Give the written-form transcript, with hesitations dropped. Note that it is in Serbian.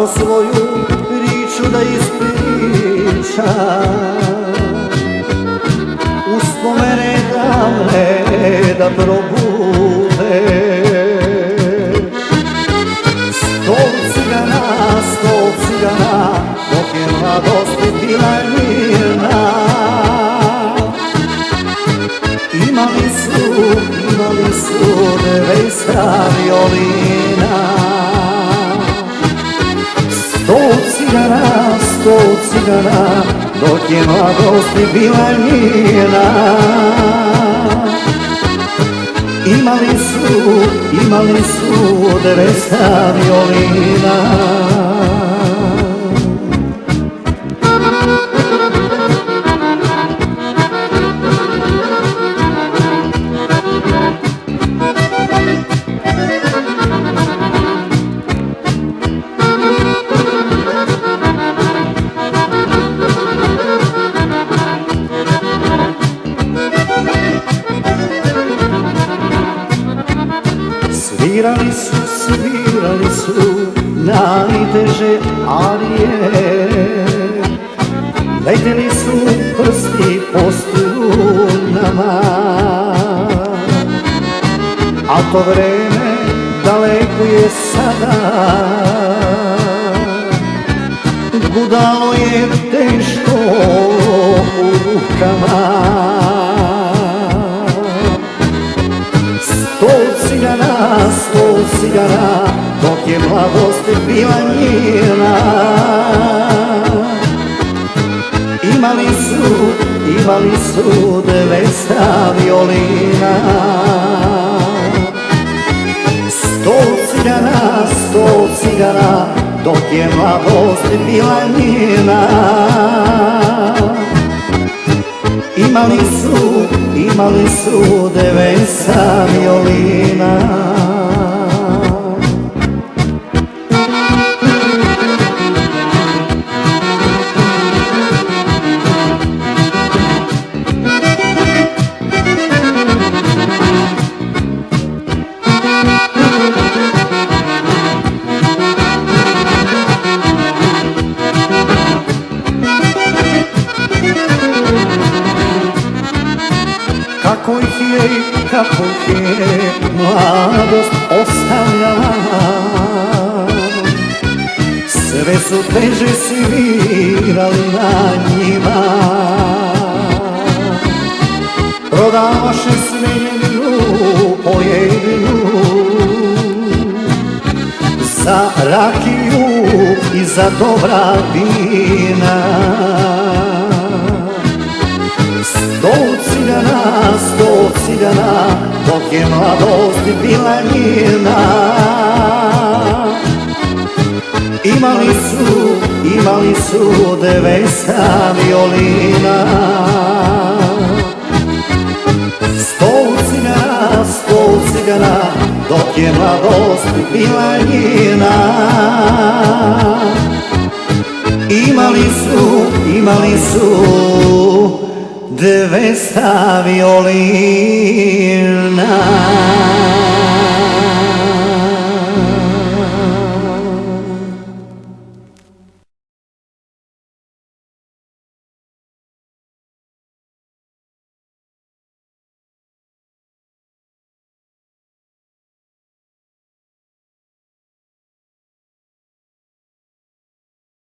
samo svoju priču da ispričam, uspomene davne da probude. Sto cigana, dok je mladost bila mirna. Imali su devesa violina. Sto cigana, dok je mladost bila mirna. Imali su devesa violina. Svirali su najteže arije, leteli su prsti po strunama, a to vreme daleko je sada, gudalo je teško u rukama. Sto cigana, dok je mladost bila njena. Imali su devesa violina. Sto cigana, dok je mladost bila njena. Imali su devesa violina. Kako ih je mladost ostavljala, sve su teže svirali na njima. Prodavaše sve jednu po jednu, za rakiju i za dobra vina. Sto cigana, dok je mladost bila njena. Imali su devesa violina. Sto cigana, dok je mladost bila njena. Imali su devesa violina.